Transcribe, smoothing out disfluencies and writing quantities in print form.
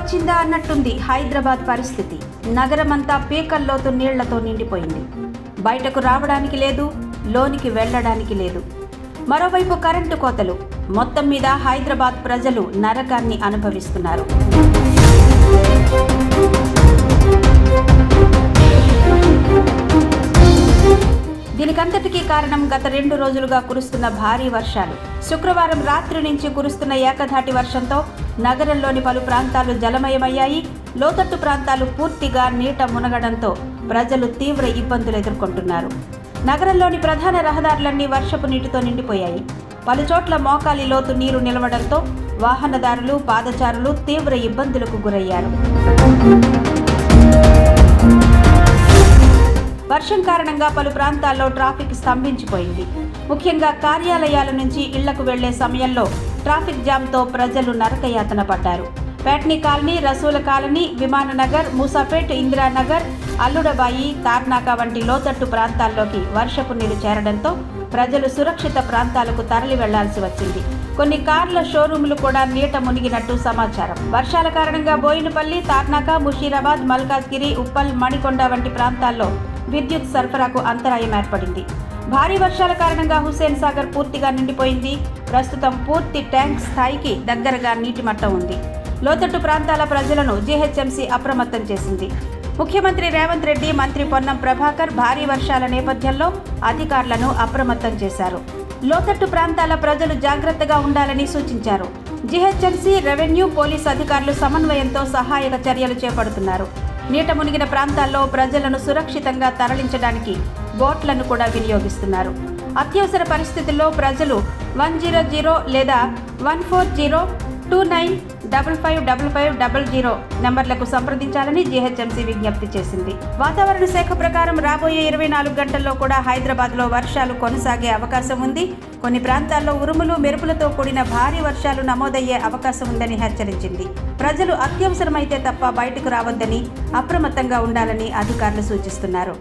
వచ్చిందా అన్నట్టుంది హైదరాబాద్ పరిస్థితి. నగరమంతా పీకల్లోతు నీళ్లతో నిండిపోయింది. బయటకు రావడానికి లేదు, లోనికి వెళ్లడానికి లేదు. మరోవైపు కరెంటు కోతలు. మొత్తం మీద హైదరాబాద్ ప్రజలు నరకాన్ని అనుభవిస్తున్నారు. దీనికంతటికీ కారణం గత 2 రోజులుగా కురుస్తున్న భారీ వర్షాలు. శుక్రవారం రాత్రి నుంచి కురుస్తున్న ఏకధాటి వర్షంతో నగరంలోని పలు ప్రాంతాలు జలమయమయ్యాయి. లోతట్టు ప్రాంతాలు పూర్తిగా నీట మునగడంతో ప్రజలు తీవ్ర ఇబ్బందులు ఎదుర్కొంటున్నారు. నగరంలోని ప్రధాన రహదారులన్నీ వర్షపు నీటితో నిండిపోయాయి. పలుచోట్ల మోకాలి లోతు నీరు నిలవడంతో వాహనదారులు, పాదచారులు తీవ్ర ఇబ్బందులకు గురయ్యారు. వర్షం కారణంగా పలు ప్రాంతాల్లో ట్రాఫిక్ స్తంభించిపోయింది. ముఖ్యంగా కార్యాలయాల నుంచి ఇళ్లకు వెళ్లే సమయంలో ట్రాఫిక్ జామ్తో ప్రజలు నరకయాతన పడ్డారు. పేట్నీ కాలనీ, రసూల కాలనీ, విమాననగర్, మూసాపేట్, ఇందిరానగర్, అల్లుడబాయి, తార్నాక వంటి లోతట్టు ప్రాంతాల్లోకి వర్షపు నీరు చేరడంతో ప్రజలు సురక్షిత ప్రాంతాలకు తరలి వెళ్లాల్సి వచ్చింది. కొన్ని కార్ల షోరూములు కూడా నీట మునిగినట్టు సమాచారం. వర్షాల కారణంగా బోయినపల్లి, తార్నాక, ముషీరాబాద్, మల్కాజ్గిరి, ఉప్పల్, మణికొండ వంటి ప్రాంతాల్లో విద్యుత్ సరఫరాకు అంతరాయం ఏర్పడింది. భారీ వర్షాల కారణంగా హుస్సేన్ సాగర్ పూర్తిగా నిండిపోయింది. ప్రస్తుతం పూర్తి ట్యాంక్ స్థాయికి దగ్గరగా నీటి మట్టం ఉంది. లోతట్టు ప్రాంతాల ప్రజలను జీహెచ్ఎంసీ అప్రమత్తం చేసింది. ముఖ్యమంత్రి రేవంత్ రెడ్డి, మంత్రి పొన్నం ప్రభాకర్ భారీ వర్షాల నేపథ్యంలో అధికారులను అప్రమత్తం చేశారు. లోతట్టు ప్రాంతాల ప్రజలు జాగ్రత్తగా ఉండాలని సూచించారు. జీహెచ్ఎంసీ, రెవెన్యూ, పోలీసు అధికారులు సమన్వయంతో సహాయక చర్యలు చేపడుతున్నారు. నీట మునిగిన ప్రాంతాల్లో ప్రజలను సురక్షితంగా తరలించడానికి బోట్లను కూడా వినియోగిస్తున్నారు. అత్యవసర పరిస్థితుల్లో ప్రజలు 100 లేదా 14029555500 నంబర్లకు సంప్రదించాలని జీహెచ్ఎంసీ విజ్ఞప్తి చేసింది. వాతావరణ శాఖ ప్రకారం రాబోయే 24 గంటల్లో కూడా హైదరాబాద్లో వర్షాలు కొనసాగే అవకాశం ఉంది. కొన్ని ప్రాంతాల్లో ఉరుములు, మెరుపులతో కూడిన భారీ వర్షాలు నమోదయ్యే అవకాశం ఉందని హెచ్చరించింది. ప్రజలు అత్యవసరమైతే తప్ప బయటకు రావద్దని, అప్రమత్తంగా ఉండాలని అధికారులు సూచిస్తున్నారు.